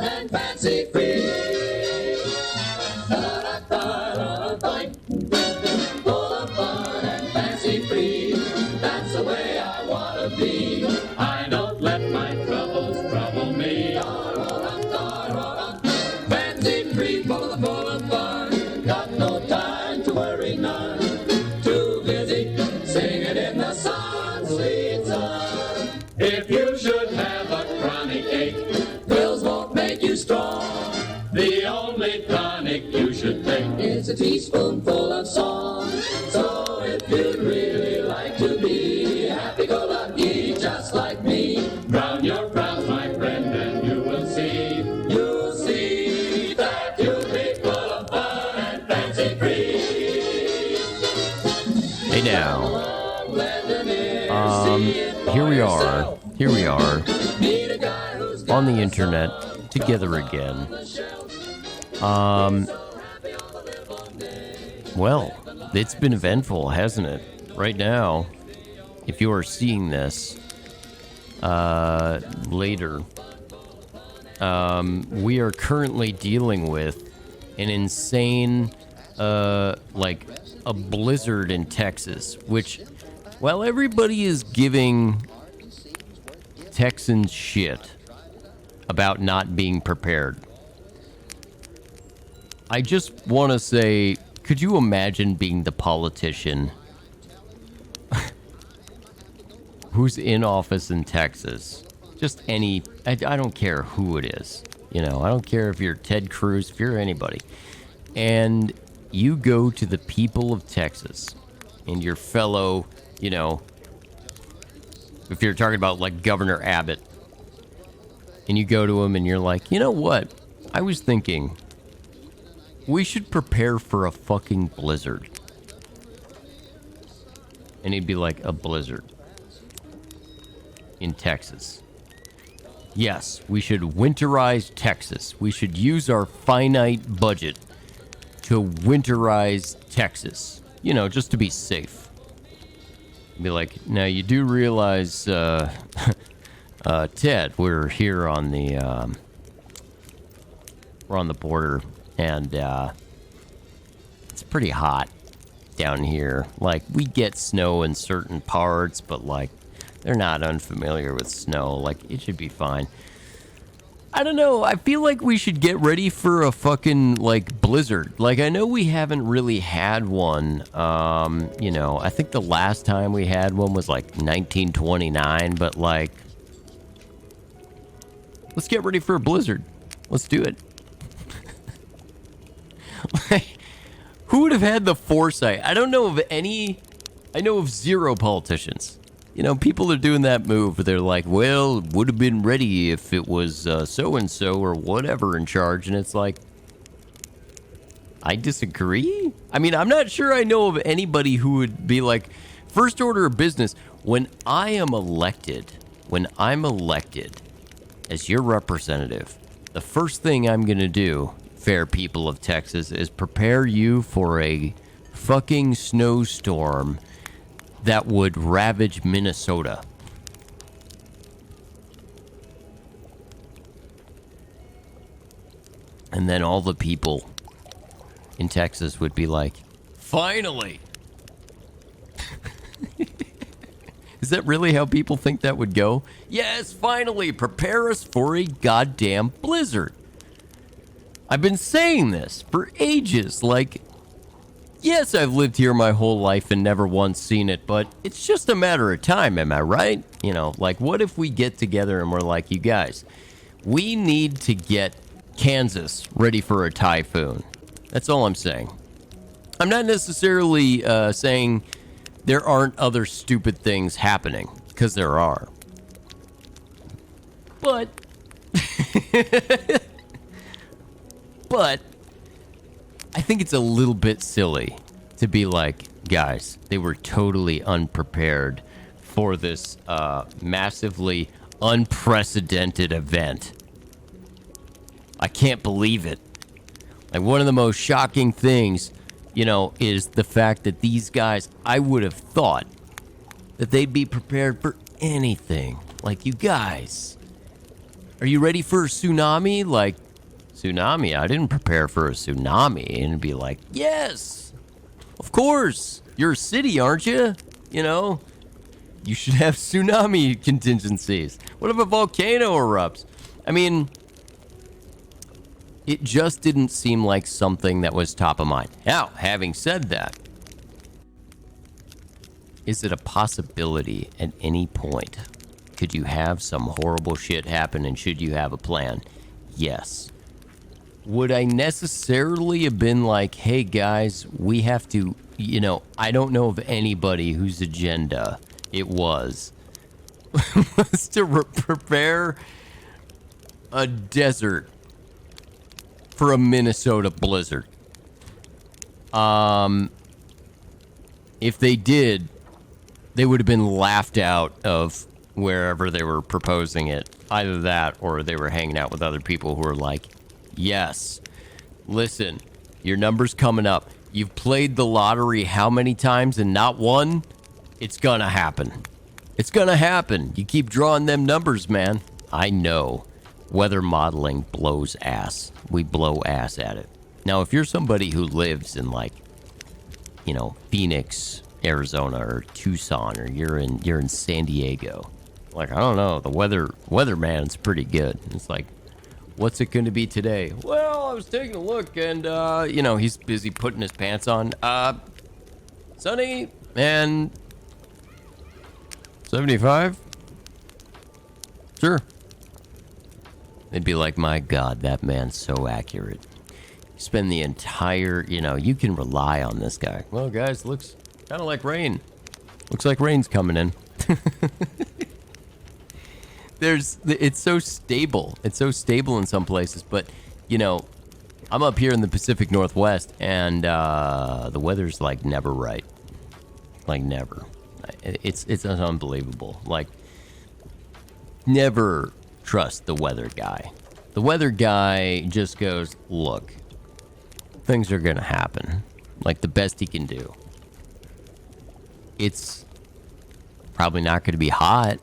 and fancy free. Full of fun and fancy free. That's the way I wanna be. I don't let my troubles trouble me. Fancy free, full of fun. Got no time to worry none. Too busy singing in the sun, sweet sun. If you should have a chronic ache, pills won't make you strong. The only tonic you should take is a teaspoonful of song. So if you'd really like to be happy-go-lucky just like me, drown your frowns, my friend, and you will see. You'll see that you'll be full of fun and fancy-free. Hey now. Here we are. On the internet, together again. Well, it's been eventful, hasn't it? Right now, if you are seeing this later, we are currently dealing with an insane, like a blizzard in Texas, which, while everybody is giving Texans shit about not being prepared, I just want to say, could you imagine being the politician who's in office in Texas? Just any, I don't care who it is. You know, I don't care if you're Ted Cruz, if you're anybody. And you go to the people of Texas and your fellow, you know, if you're talking about like Governor Abbott, and you go to him and you're like, you know what? I was thinking we should prepare for a fucking blizzard. And he'd be like, a blizzard in Texas. Yes, we should winterize Texas. We should use our finite budget to winterize Texas. You know, just to be safe. Be like, now you do realize, Ted, we're here on the, we're on the border, and it's pretty hot down here. Like, we get snow in certain parts, but like, they're not unfamiliar with snow. Like, it should be fine. I don't know. I feel like we should get ready for a fucking, like, blizzard. Like, I know we haven't really had one. You know, I think the last time we had one was, like, 1929. But, like, let's get ready for a blizzard. Let's do it. Like, who would have had the foresight? I don't know of any. I know of zero politicians. You know, people are doing that move. They're like, well, would have been ready if it was so-and-so or whatever in charge. And it's like, I disagree. I mean, I'm not sure I know of anybody who would be like, first order of business, when I'm elected as your representative, the first thing I'm going to do, fair people of Texas, is prepare you for a fucking snowstorm that would ravage Minnesota. And then all the people in Texas would be like, finally! Is that really how people think that would go? Yes, finally, prepare us for a goddamn blizzard. I've been saying this for ages, like, yes, I've lived here my whole life and never once seen it, but it's just a matter of time, am I right? You know, like, what if we get together and we're like, you guys, we need to get Kansas ready for a typhoon. That's all I'm saying. I'm not necessarily saying there aren't other stupid things happening, because there are. But... But I think it's a little bit silly to be like, guys, they were totally unprepared for this massively unprecedented event. I can't believe it. Like, one of the most shocking things, you know, is the fact that these guys, I would have thought that they'd be prepared for anything. Like, you guys, Are you ready for a tsunami? Like, tsunami? I didn't prepare for a tsunami. And it'd be like, yes, of course. You're a city, aren't you? You know, you should have tsunami contingencies. What if a volcano erupts? I mean, it just didn't seem like something that was top of mind. Now, having said that, is it a possibility at any point? Could you have some horrible shit happen, and should you have a plan? Yes. Would I necessarily have been like, hey guys, we have to, you know, I don't know of anybody whose agenda it was to prepare a desert for a Minnesota blizzard. If they did, they would have been laughed out of wherever they were proposing it. Either that, or they were hanging out with other people who were like, yes, listen, your number's coming up. You've played the lottery how many times and not one? It's gonna happen. It's gonna happen. You keep drawing them numbers, man. I know. Weather modeling blows ass. We blow ass at it. Now, if you're somebody who lives in, like, you know, Phoenix, Arizona, or Tucson, or you're in San Diego, like, I don't know, the weatherman's pretty good. It's like, what's it going to be today? Well, I was taking a look, and you know, he's busy putting his pants on. Sunny and 75. Sure. They'd be like, my God, that man's so accurate. You spend the entire, you know, you can rely on this guy. Well, guys, looks kind of like rain. Looks like rain's coming in. It's so stable. It's so stable in some places, but, you know, I'm up here in the Pacific Northwest, and the weather's like never right. Like never. It's unbelievable. Like, never trust the weather guy. The weather guy just goes, look, things are gonna happen. Like, the best he can do. It's probably not gonna be hot.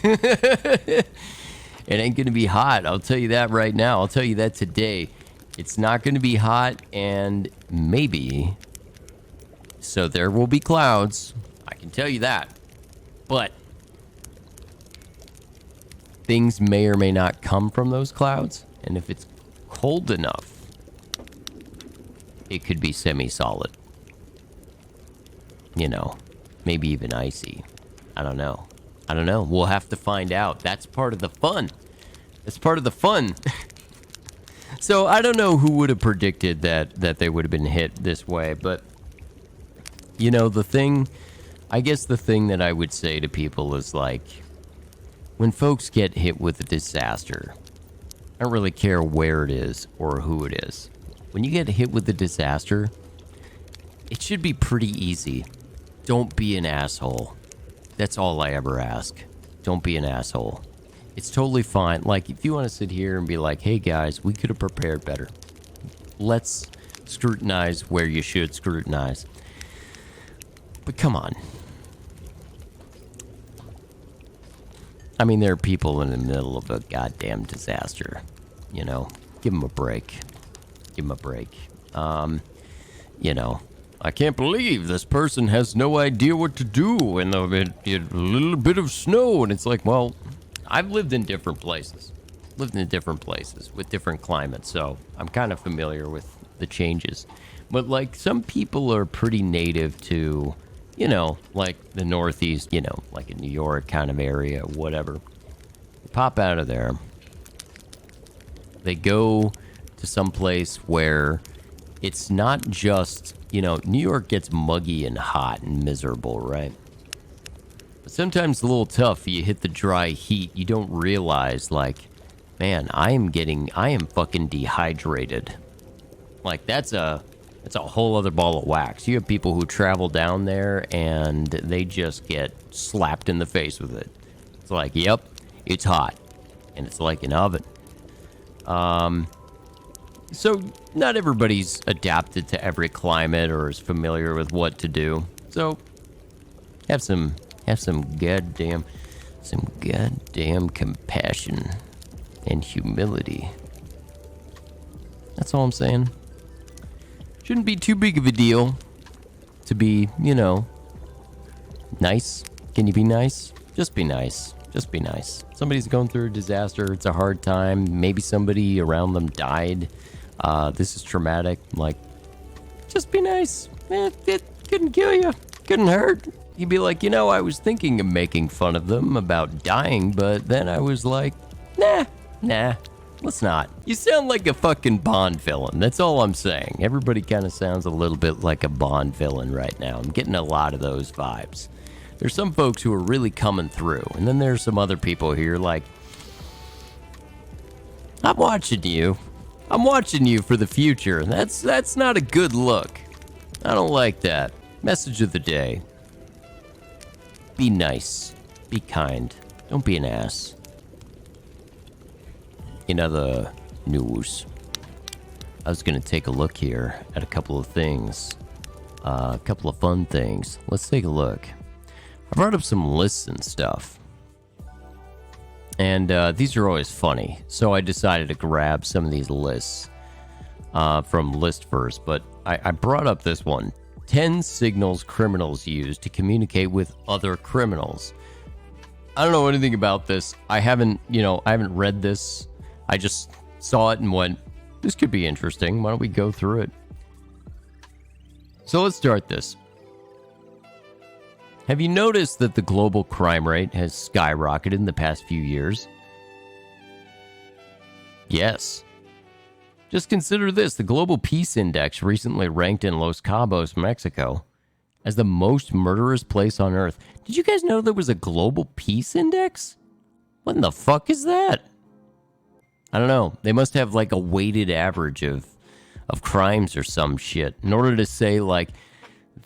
It ain't gonna be hot. I'll tell you that right now. I'll tell you that today. It's not gonna be hot, and maybe, so there will be clouds. I can tell you that. But things may or may not come from those clouds, and if it's cold enough, it could be semi-solid. You know, maybe even icy. I don't know. We'll have to find out. That's part of the fun. That's part of the fun. So I don't know who would have predicted that they would have been hit this way, but, you know, I guess the thing that I would say to people is, like, when folks get hit with a disaster, I don't really care where it is or who it is. When you get hit with a disaster, it should be pretty easy. Don't be an asshole. That's all I ever ask. Don't be an asshole. It's totally fine. Like, if you want to sit here and be like, hey guys, we could have prepared better. Let's scrutinize where you should scrutinize. But come on. I mean, there are people in the middle of a goddamn disaster. You know, give them a break. Give them a break. You know, I can't believe this person has no idea what to do in a little bit of snow. And it's like, well, I've lived in different places. Lived in different places with different climates. So I'm kind of familiar with the changes. But, like, some people are pretty native to, you know, like the Northeast, you know, like a New York kind of area, whatever. They pop out of there. They go to some place where it's not just, you know, New York gets muggy and hot and miserable, right? But sometimes it's a little tough. You hit the dry heat. You don't realize, like, man, I am fucking dehydrated. Like, that's a whole other ball of wax. You have people who travel down there and they just get slapped in the face with it. It's like, yep, it's hot. And it's like an oven. So not everybody's adapted to every climate or is familiar with what to do. So have some goddamn Some goddamn compassion and humility. That's all I'm saying. Shouldn't be too big of a deal to be, nice. Can you be nice? Just be nice. Just be nice. Somebody's going through a disaster. It's a hard time. Maybe somebody around them died. This is traumatic. Like, just be nice. It couldn't kill you. Couldn't hurt. You'd be like, I was thinking of making fun of them about dying, but then I was like, nah, let's not. You sound like a fucking Bond villain. That's all I'm saying. Everybody kind of sounds a little bit like a Bond villain right now. I'm getting a lot of those vibes. There's some folks who are really coming through, and then there's some other people here like, I'm watching you. I'm watching you for the future, and that's not a good look. I don't like that. Message of the day. Be nice. Be kind. Don't be an ass. In other news, I was going to take a look here at a couple of things. A couple of fun things. Let's take a look. I brought up some lists and stuff. And these are always funny. So I decided to grab some of these lists from List First. But I brought up this one. 10 signals criminals use to communicate with other criminals. I don't know anything about this. I haven't read this. I just saw it and went, this could be interesting. Why don't we go through it? So let's start this. Have you noticed that the global crime rate has skyrocketed in the past few years? Yes. Just consider this. The Global Peace Index recently ranked in Los Cabos, Mexico, as the most murderous place on Earth. Did you guys know there was a Global Peace Index? What in the fuck is that? I don't know. They must have like a weighted average of crimes or some shit in order to say like,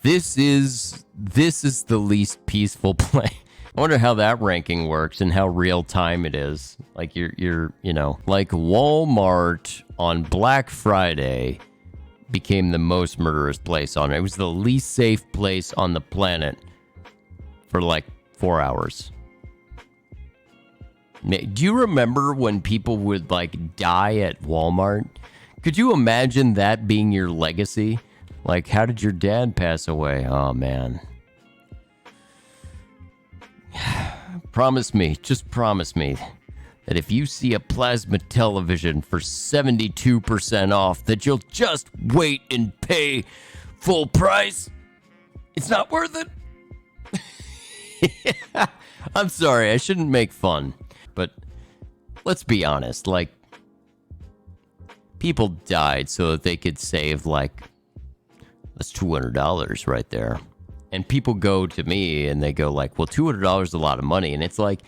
this is the least peaceful place. I wonder how that ranking works and how real time it is. Like you're like Walmart on Black Friday became the most murderous place on it. It was the least safe place on the planet for like 4 hours. Do you remember when people would like die at Walmart? Could you imagine that being your legacy? Like, how did your dad pass away? Oh, man. Just promise me that if you see a plasma television for 72% off, that you'll just wait and pay full price. It's not worth it. I'm sorry, I shouldn't make fun. But let's be honest, like, people died so that they could save, like, that's $200 right there. And people go to me and they go like, well, $200 is a lot of money. And it's like,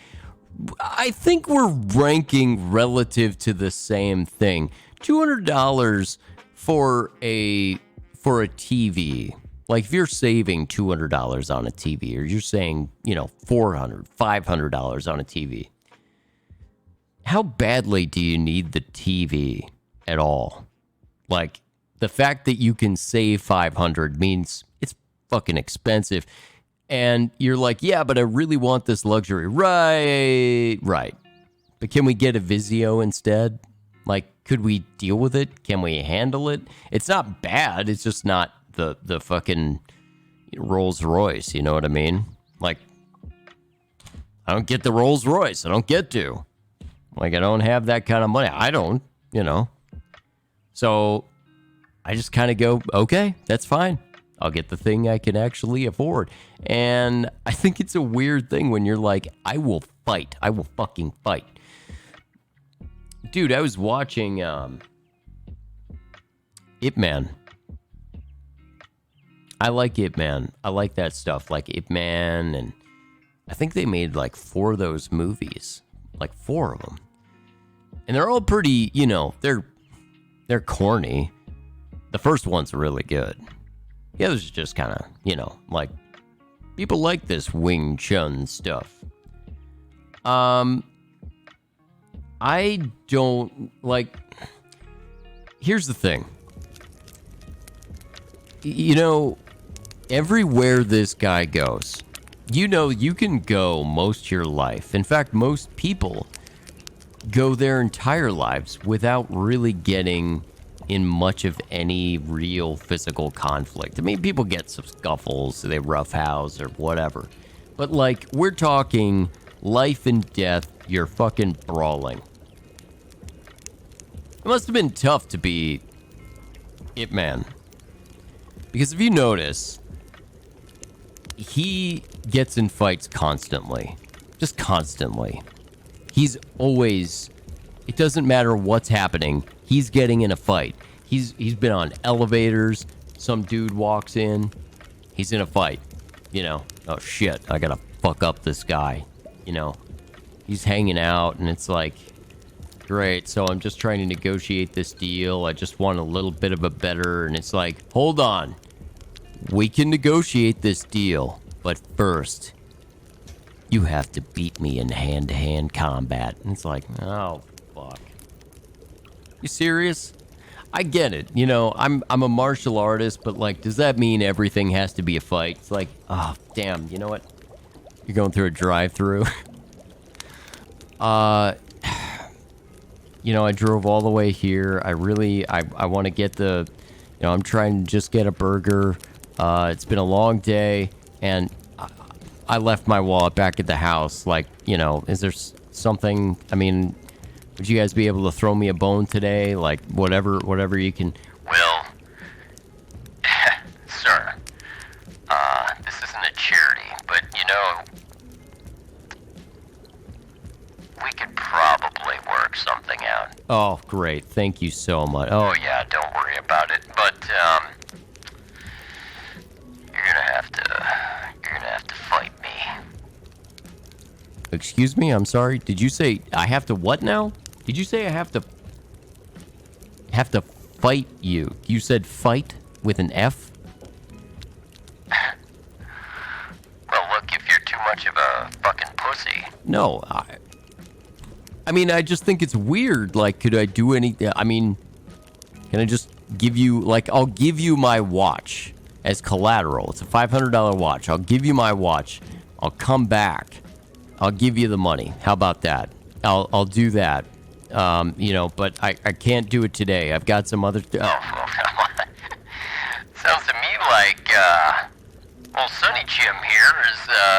I think we're ranking relative to the same thing. $200 for a TV. Like if you're saving $200 on a TV, or you're saying, $400, $500 on a TV. How badly do you need the TV at all? Like, the fact that you can save $500 means it's fucking expensive. And you're like, yeah, but I really want this luxury. Right. But can we get a Vizio instead? Like, could we deal with it? Can we handle it? It's not bad. It's just not the fucking Rolls Royce. You know what I mean? Like, I don't get the Rolls Royce. I don't get to. Like, I don't have that kind of money. I don't, So I just kind of go, okay, that's fine. I'll get the thing I can actually afford. And I think it's a weird thing when you're like, I will fight. I will fucking fight. Dude, I was watching Ip Man. I like Ip Man. I like that stuff, like Ip Man. And I think they made like 4 of those movies. Like 4 of them. And they're all pretty, they're corny. The first one's really good. The others are just kind of, like, people like this Wing Chun stuff. I don't, like, here's the thing. Everywhere this guy goes, you know, you can go most of your life. In fact, most people go their entire lives without really getting in much of any real physical conflict. I mean, people get some scuffles, they roughhouse or whatever. But, like, we're talking life and death, you're fucking brawling. It must have been tough to be Ip Man. Because if you notice, he gets in fights constantly. Just constantly. He's always, it doesn't matter what's happening, he's getting in a fight. He's been on elevators, some dude walks in, he's in a fight. You know, oh shit, I gotta fuck up this guy. You know, he's hanging out and it's like, great, so I'm just trying to negotiate this deal. I just want a little bit of a better, and it's like, hold on. We can negotiate this deal, but first, you have to beat me in hand-to-hand combat. And it's like, oh, fuck. You serious? I get it. You know, I'm a martial artist, but, like, does that mean everything has to be a fight? It's like, oh, damn, you know what? You're going through a drive-thru. You know, I drove all the way here. I want to get the, you know, I'm trying to just get a burger. It's been a long day, and I left my wallet back at the house. Like, you know, is there something, I mean, would you guys be able to throw me a bone today? Like, whatever you can. Well, sir, this isn't a charity, but, you know, we could probably work something out. Oh, great. Thank you so much. Oh, yeah, don't worry about it, but, you're gonna have to fight me. Excuse me? I'm sorry. Did you say I have to what now? Did you say I have to fight you? You said fight with an F? Well, look, if you're too much of a fucking pussy. No, I mean, I just think it's weird. Like, could I do anything? I mean, can I just give you, like, I'll give you my watch as collateral. It's a $500 watch. I'll give you my watch. I'll come back. I'll give you the money. How about that? I'll do that. You know, but I can't do it today. I've got some other... Sounds to me like, old Sonny Jim here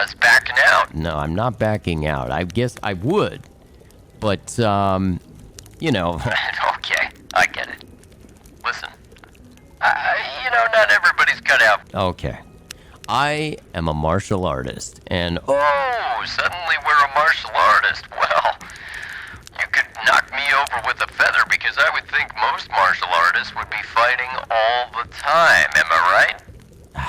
is backing out. No, I'm not backing out. I guess I would. But, you know... Okay, I get it. Listen, you know, not everybody's cut out. Okay. I am a martial artist, and... Oh, suddenly we're a martial artist. Well, you could knock me over with a feather because I would think most martial artists would be fighting all the time. Am I right?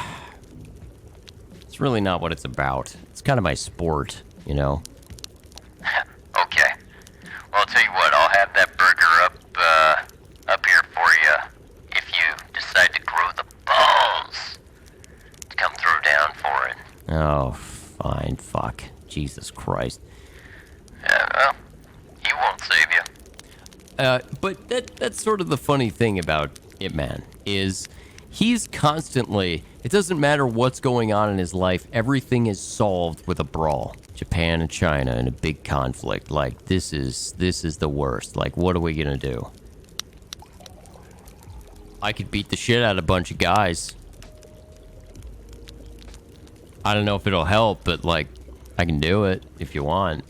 It's really not what it's about. It's kind of my sport, you know? Okay. Well, I'll tell you what, I'll have that burger up here for you if you decide to grow the balls to come throw down for it. Oh, fine, fuck. Jesus Christ. Well, he won't save you. But that's sort of the funny thing about Ip Man, is he's constantly, it doesn't matter what's going on in his life, everything is solved with a brawl. Japan and China in a big conflict. Like, this is the worst. Like, what are we gonna do? I could beat the shit out of a bunch of guys. I don't know if it'll help, but, like, I can do it if you want,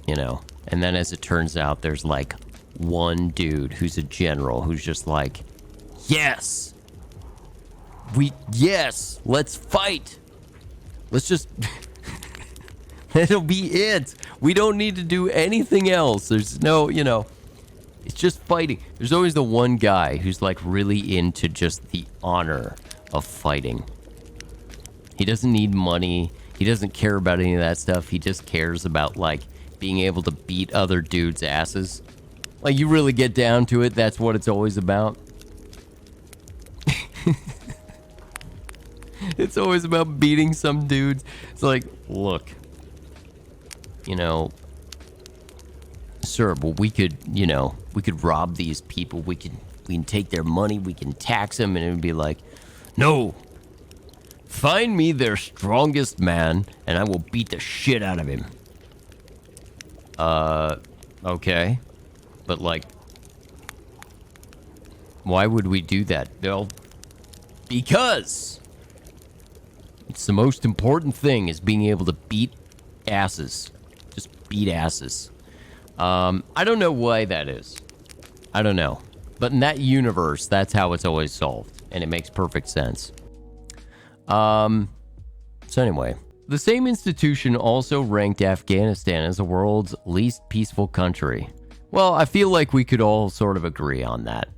you know. And then as it turns out, there's, like, one dude who's a general who's just like, yes, let's fight. Let's just, that'll be it. We don't need to do anything else. There's no, you know, it's just fighting. There's always the one guy who's like really into just the honor of fighting. He doesn't need money. He doesn't care about any of that stuff. He just cares about like being able to beat other dudes' asses. Like, you really get down to it, that's what it's always about. It's always about beating some dudes. It's like, look, you know, sir, but we could, you know, we could rob these people. We can take their money. We can tax them, and it would be like, no, Find me their strongest man, and I will beat the shit out of him. Okay. But, like, why would we do that? Well, because it's the most important thing is being able to beat asses. Just beat asses. I don't know why that is. I don't know. But in that universe, that's how it's always solved. And it makes perfect sense. So anyway, the same institution also ranked Afghanistan as the world's least peaceful country. Well, I feel like we could all sort of agree on that.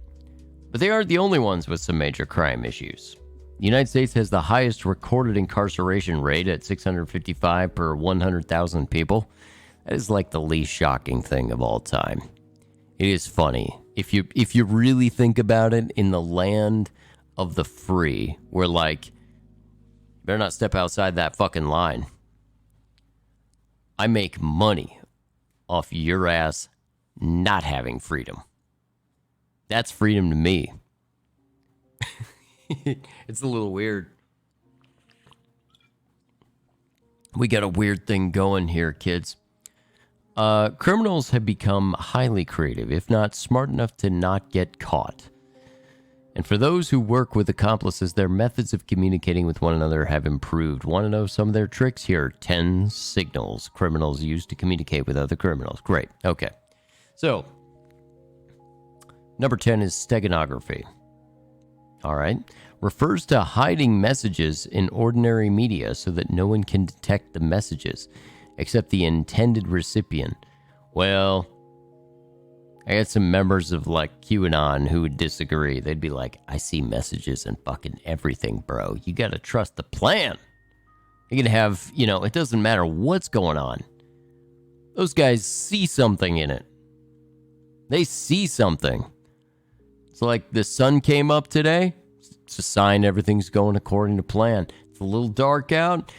But they aren't the only ones with some major crime issues. The United States has the highest recorded incarceration rate at 655 per 100,000 people. That is like the least shocking thing of all time. It is funny. If you really think about it, in the land of the free, where like, better not step outside that fucking line. I make money off your ass not having freedom. That's freedom to me. It's a little weird. We got a weird thing going here, kids. Criminals have become highly creative, if not smart enough to not get caught. And for those who work with accomplices, their methods of communicating with one another have improved. Want to know some of their tricks? Here, 10 signals criminals use to communicate with other criminals. Great. Okay. So, number 10 is steganography. All right. Refers to hiding messages in ordinary media so that no one can detect the messages except the intended recipient. Well, I got some members of like QAnon who would disagree. They'd be like, I see messages and fucking everything, bro. You gotta trust the plan. You're gonna have, it doesn't matter what's going on. Those guys see something in it. They see something. It's like the sun came up today. It's a sign everything's going according to plan. It's a little dark out.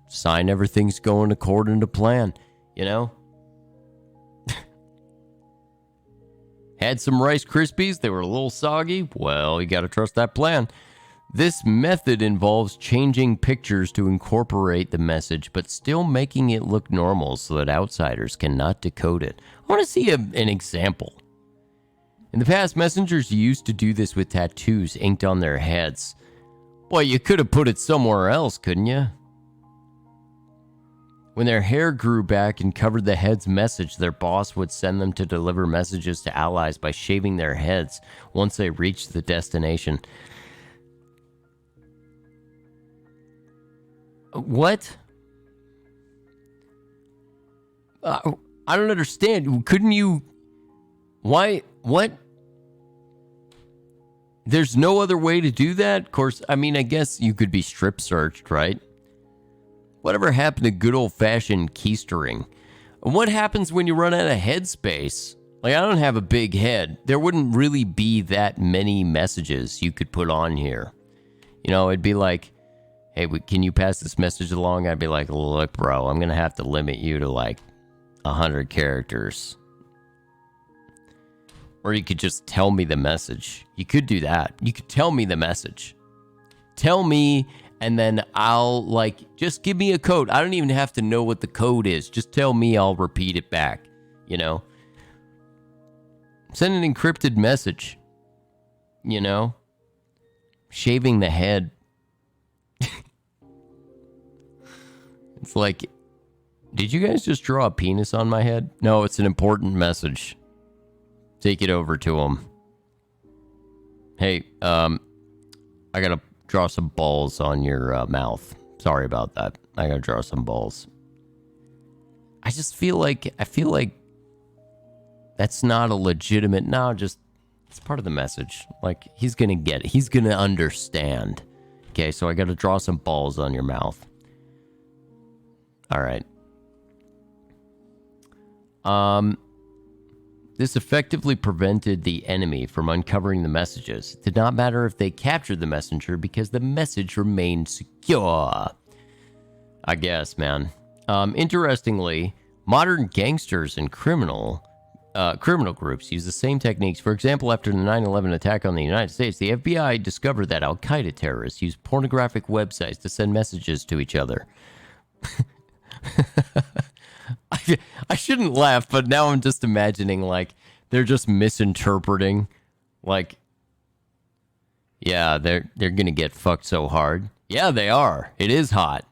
Sign everything's going according to plan. Had some Rice Krispies. They were a little soggy. Well, you got to trust that plan. This method involves changing pictures to incorporate the message, but still making it look normal so that outsiders cannot decode it. I want to see an example. In the past, messengers used to do this with tattoos inked on their heads. Well, you could have put it somewhere else, couldn't you? When their hair grew back and covered the head's message, their boss would send them to deliver messages to allies by shaving their heads once they reached the destination. What? I don't understand. Couldn't you... Why? What? There's no other way to do that? Of course, I guess you could be strip searched, right? Whatever happened to good old-fashioned keystering? And what happens when you run out of headspace? Like, I don't have a big head. There wouldn't really be that many messages you could put on here. It'd be like, hey, can you pass this message along? I'd be like, look, bro, I'm going to have to limit you to like 100 characters. Or you could just tell me the message. You could do that. You could tell me the message. Tell me, and then I'll, just give me a code. I don't even have to know what the code is. Just tell me, I'll repeat it back. Send an encrypted message. Shaving the head. It's like, did you guys just draw a penis on my head? No, it's an important message. Take it over to him. Hey, I gotta draw some balls on your mouth. Sorry about that. I gotta draw some balls. I feel like that's not a legitimate... No, just... It's part of the message. Like, he's gonna get it. He's gonna understand. Okay, so I gotta draw some balls on your mouth. Alright. This effectively prevented the enemy from uncovering the messages. It did not matter if they captured the messenger because the message remained secure. I guess, man. Interestingly, modern gangsters and criminals criminal groups use the same techniques. For example, after the 9/11 attack on the United States, the FBI discovered that Al-Qaeda terrorists use pornographic websites to send messages to each other. I shouldn't laugh, but now I'm just imagining, like, they're just misinterpreting. Like, yeah, they're gonna get fucked so hard. Yeah, they are. It is hot.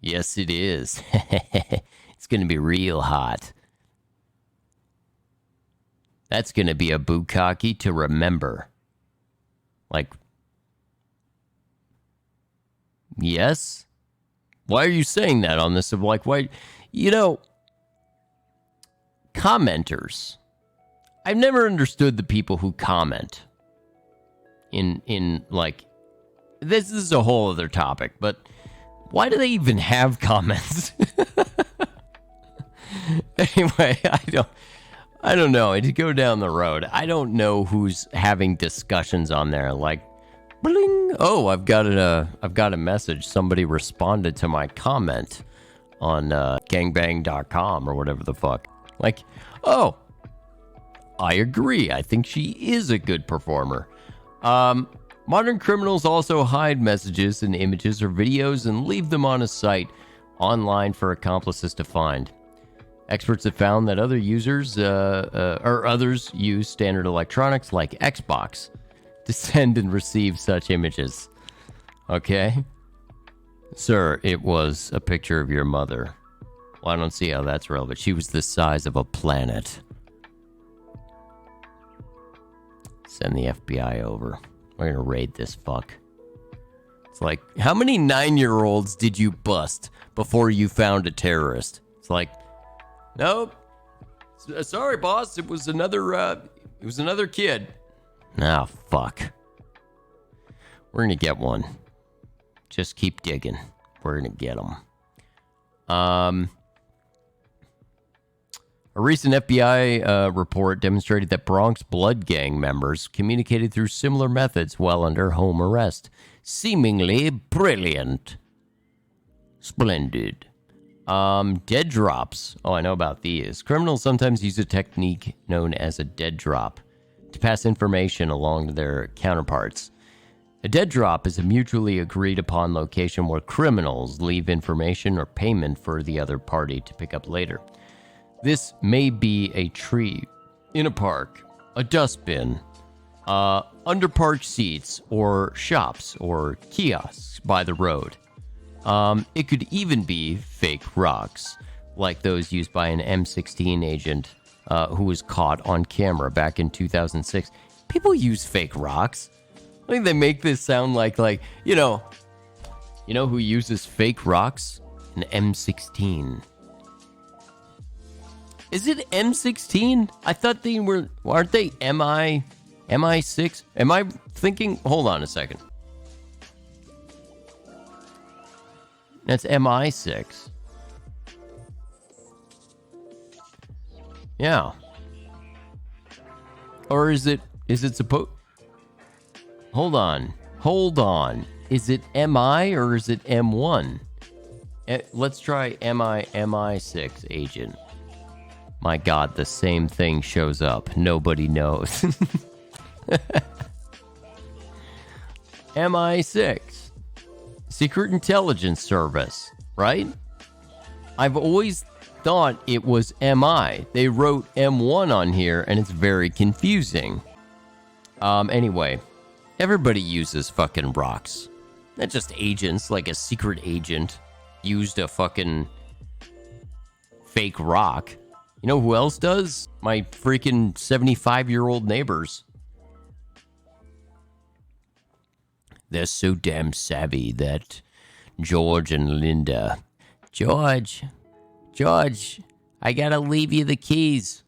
Yes, it is. It's gonna be real hot. That's gonna be a bukkake to remember. Like, yes? Why are you saying that on this? Like, why? You know, commenters. I've never understood the people who comment in like, this is a whole other topic, but why do they even have comments? Anyway, I don't know. To go down the road, I don't know who's having discussions on there. Like, bling. Oh, I've got a message. Somebody responded to my comment on gangbang.com or whatever the fuck. Like, oh, I agree. I think she is a good performer. Modern criminals also hide messages and images or videos and leave them on a site online for accomplices to find. Experts have found that others use standard electronics like Xbox to send and receive such images. Okay? Sir, it was a picture of your mother. Well, I don't see how that's relevant. She was the size of a planet. Send the FBI over. We're gonna raid this fuck. It's like, how many 9-year-olds did you bust before you found a terrorist? It's like, nope. Sorry, boss. It was another kid. Ah, fuck. We're gonna get one. Just keep digging. We're gonna get them. A recent FBI report demonstrated that Bronx Blood Gang members communicated through similar methods while under home arrest. Seemingly brilliant. Splendid. Dead drops. Oh, I know about these. Criminals sometimes use a technique known as a dead drop to pass information along to their counterparts. A dead drop is a mutually agreed upon location where criminals leave information or payment for the other party to pick up later. This may be a tree in a park, a dustbin, under parked seats, or shops or kiosks by the road. It could even be fake rocks, like those used by an M16 agent who was caught on camera back in 2006. People use fake rocks. I think they make this sound like you know who uses fake rocks? An M16. Is it M16? I thought they aren't they MI6? Am I thinking? Hold on a second. That's MI6. Yeah. Or is it supposed? Hold on. Is it MI or is it M1? Let's try MI6 agent. My God, the same thing shows up. Nobody knows. MI6. Secret Intelligence Service, right? I've always thought it was MI. They wrote M1 on here, and it's very confusing. Anyway, everybody uses fucking rocks. Not just agents, like a secret agent used a fucking fake rock. You know who else does? My freaking 75-year-old neighbors. They're so damn savvy, that George and Linda. George, I gotta leave you the keys.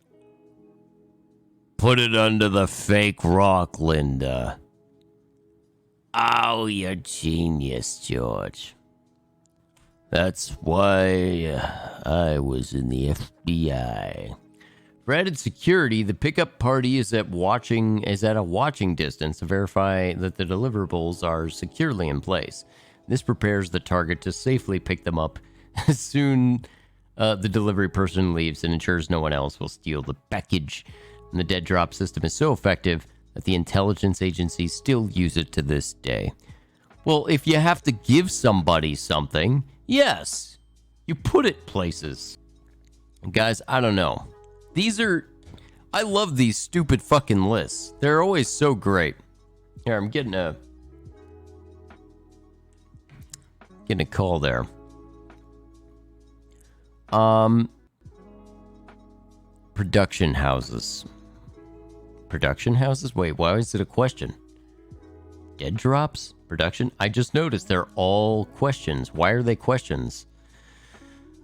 Put it under the fake rock, Linda. Oh, you're genius, George. That's why I was in the FBI. For added security, the pickup party is at a watching distance to verify that the deliverables are securely in place. This prepares the target to safely pick them up as soon The delivery person leaves and ensures no one else will steal the package. And the dead drop system is so effective that the intelligence agencies still use it to this day. Well, if you have to give somebody something, yes, you put it places. Guys, I don't know. I love these stupid fucking lists. They're always so great. Here, I'm getting a call there. Production houses. Production houses? Wait, why is it a question? Dead drops? Production? I just noticed they're all questions. Why are they questions?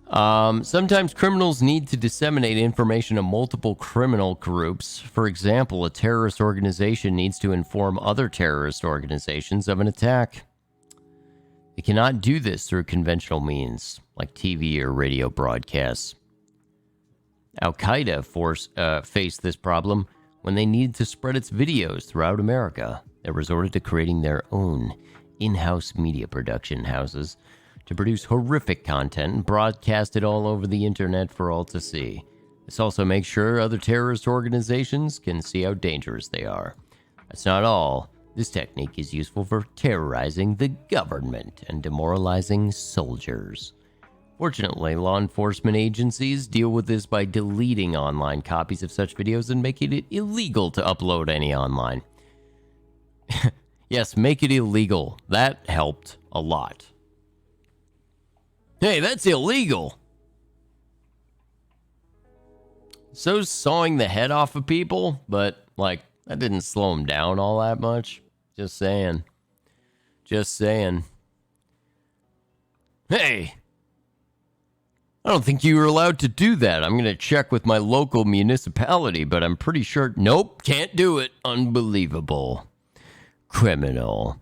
Sometimes criminals need to disseminate information to multiple criminal groups. For example, a terrorist organization needs to inform other terrorist organizations of an attack. They cannot do this through conventional means, like TV or radio broadcasts. Al-Qaeda faced this problem when they needed to spread its videos throughout America. They resorted to creating their own in-house media production houses to produce horrific content and broadcast it all over the internet for all to see. This also makes sure other terrorist organizations can see how dangerous they are. That's not all. This technique is useful for terrorizing the government and demoralizing soldiers. Fortunately, law enforcement agencies deal with this by deleting online copies of such videos and making it illegal to upload any online. Yes, make it illegal. That helped a lot. Hey, that's illegal. So sawing the head off of people, but like that didn't slow them down all that much. Just saying. Just saying. Hey, I don't think you were allowed to do that. I'm going to check with my local municipality, but I'm pretty sure. Nope, can't do it. Unbelievable. Criminal.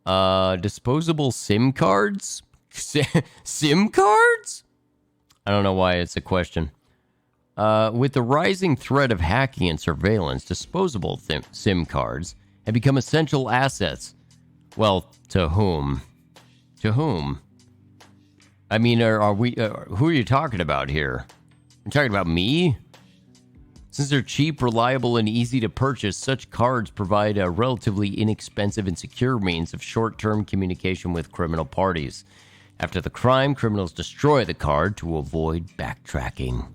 Disposable SIM cards? SIM cards? I don't know why it's a question. With the rising threat of hacking and surveillance, disposable SIM cards have become essential assets. Well, to whom? To whom? I mean, are we? Who are you talking about here? You're talking about me? Since they're cheap, reliable, and easy to purchase, such cards provide a relatively inexpensive and secure means of short-term communication with criminal parties. After the crime, criminals destroy the card to avoid backtracking.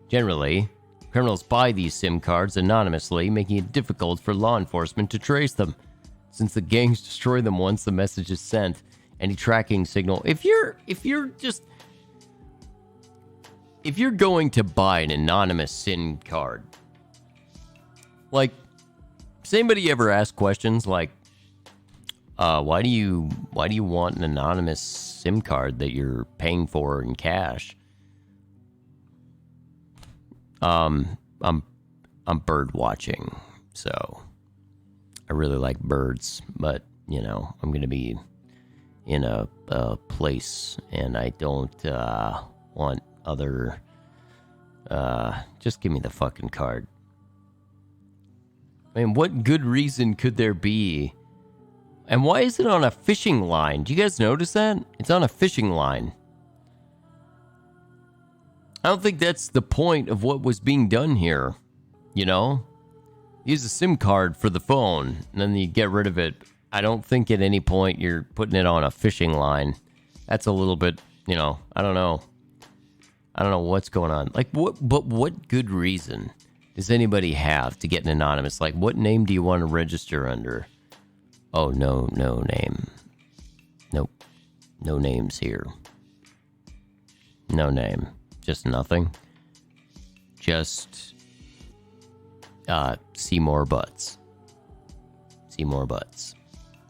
Generally, criminals buy these SIM cards anonymously, making it difficult for law enforcement to trace them. Since the gangs destroy them once the message is sent, any tracking signal. If you're going to buy an anonymous SIM card, like, does anybody ever ask questions like, why do you want an anonymous SIM card that you're paying for in cash? I'm bird watching, so I really like birds, but you know, I'm gonna be in a place and I don't want other just give me the fucking card. I mean, what good reason could there be? And why is it on a fishing line? Do you guys notice that? It's on a fishing line. I don't think that's the point of what was being done here. You know? Use a SIM card for the phone, and then you get rid of it. I don't think at any point you're putting it on a fishing line. That's a little bit, you know, I don't know. I don't know what's going on. Like, what good reason does anybody have to get an anonymous? Like, what name do you want to register under? Oh, no name. Nope. No names here. No name. Just nothing. Just Seymour Butts. Seymour Butts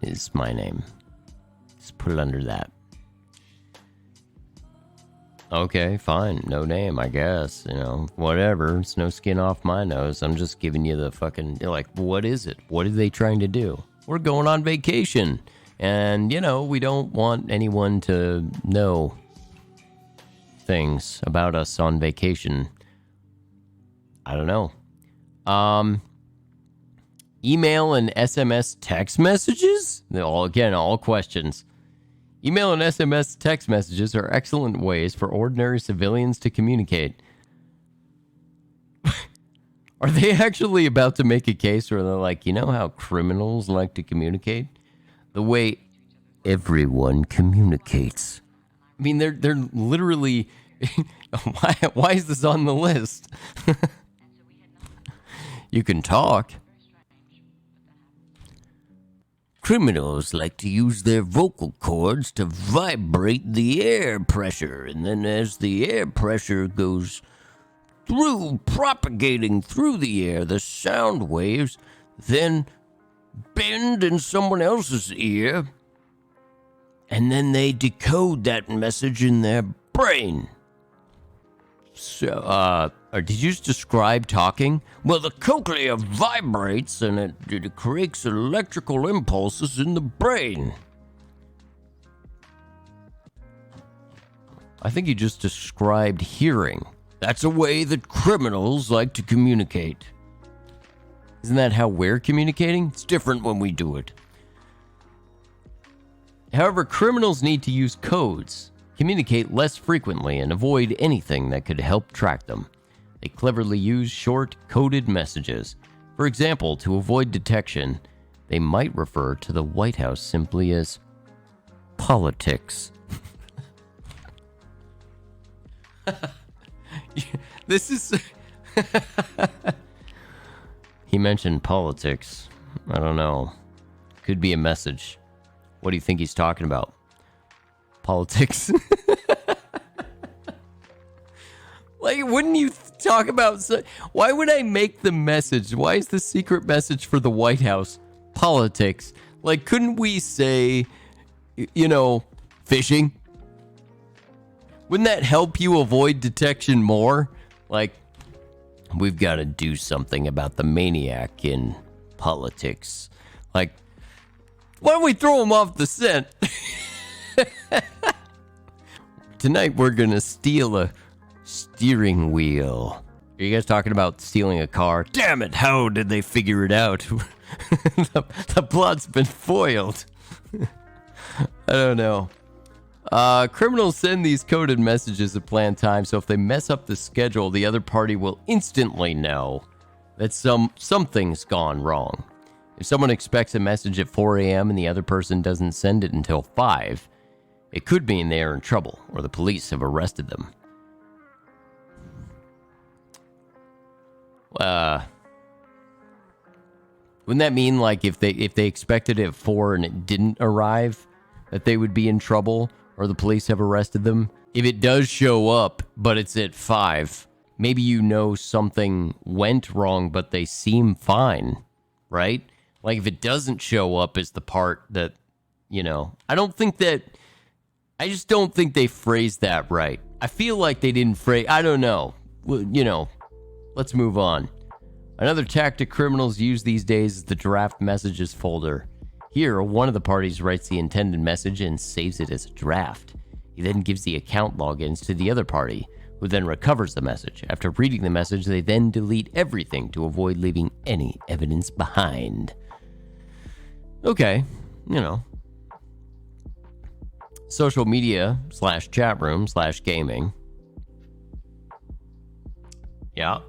is my name. Just put it under that. Okay, fine. No name, I guess. You know, whatever. It's no skin off my nose. I'm just giving you the fucking... Like, what is it? What are they trying to do? We're going on vacation. And, you know, we don't want anyone to know things about us on vacation. I don't know. Email and SMS text messages? All questions. Email and SMS text messages are excellent ways for ordinary civilians to communicate. Are they actually about to make a case where they're like, you know how criminals like to communicate? The way everyone communicates. I mean, they're literally... why is this on the list? You can talk. Criminals like to use their vocal cords to vibrate the air pressure, and then as the air pressure goes through, propagating through the air, the sound waves then bend in someone else's ear, and then they decode that message in their brain. So, did you just describe talking? Well, the cochlea vibrates and it creates electrical impulses in the brain. I think you just described hearing. That's a way that criminals like to communicate. Isn't that how we're communicating? It's different when we do it. However, criminals need to use codes, communicate less frequently, and avoid anything that could help track them. They cleverly use short, coded messages. For example, to avoid detection, they might refer to the White House simply as politics. This is... He mentioned politics. I don't know. Could be a message. What do you think he's talking about? Politics? Like, wouldn't you talk about... Why would I make the message? Why is the secret message for the White House politics? Like, couldn't we say, fishing? Wouldn't that help you avoid detection more? Like, we've got to do something about the maniac in politics. Like, why don't we throw him off the scent? Tonight we're going to steal a steering wheel. Are you guys talking about stealing a car? Damn it, how did they figure it out? the plot's been foiled. I don't know. Criminals send these coded messages at planned time, so if they mess up the schedule, the other party will instantly know that something's gone wrong. If someone expects a message at 4 a.m. and the other person doesn't send it until 5, it could mean they are in trouble or the police have arrested them. Wouldn't that mean, like, if they expected it at 4 and it didn't arrive, that they would be in trouble or the police have arrested them? If it does show up, but it's at 5, maybe something went wrong, but they seem fine, right? Like, if it doesn't show up as the part that, I just don't think they phrased that right. I feel like they didn't phrase, I don't know. Let's move on. Another tactic criminals use these days is the draft messages folder. Here, one of the parties writes the intended message and saves it as a draft. He then gives the account logins to the other party, who then recovers the message. After reading the message, they then delete everything to avoid leaving any evidence behind. Okay, social media / chat room / gaming. Yeah.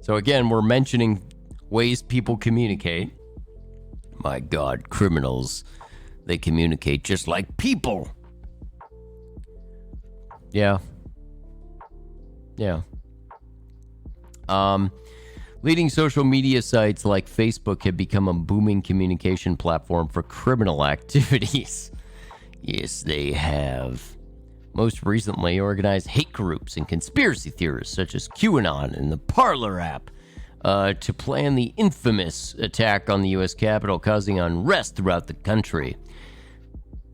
So again, we're mentioning ways people communicate. My God, criminals, they communicate just like people. Yeah. Leading social media sites like Facebook have become a booming communication platform for criminal activities. Yes, they have. Most recently, organized hate groups and conspiracy theorists such as QAnon and the Parler app to plan the infamous attack on the U.S. Capitol, causing unrest throughout the country.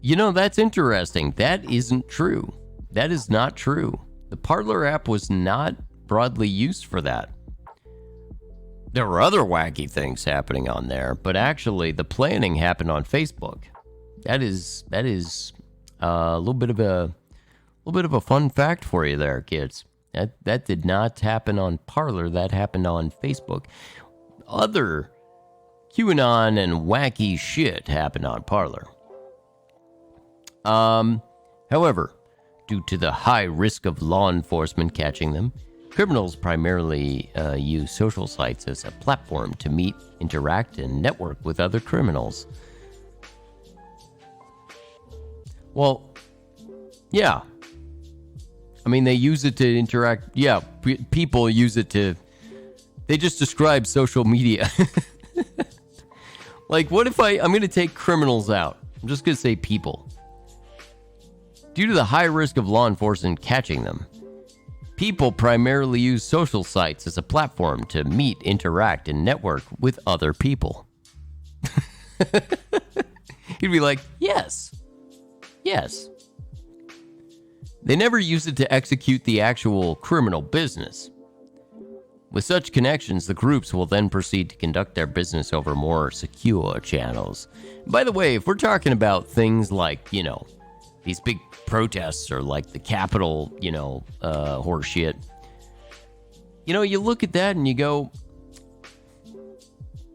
That's interesting. That isn't true. That is not true. The Parler app was not broadly used for that. There were other wacky things happening on there, but actually the planning happened on Facebook. That is a little bit of a fun fact for you there, kids. That did not happen on Parler. That happened on Facebook. Other QAnon and wacky shit happened on Parler. However, due to the high risk of law enforcement catching them, criminals primarily use social sites as a platform to meet, interact, and network with other criminals. Well, yeah. I mean, they use it to interact. Yeah, people use it to... They just describe social media. Like, what if I'm going to take criminals out? I'm just going to say people. Due to the high risk of law enforcement catching them, people primarily use social sites as a platform to meet, interact, and network with other people. He'd be like, yes. Yes. They never use it to execute the actual criminal business. With such connections, the groups will then proceed to conduct their business over more secure channels. By the way, if we're talking about things like, these big protests or like the Capitol, horse shit, you look at that and you go,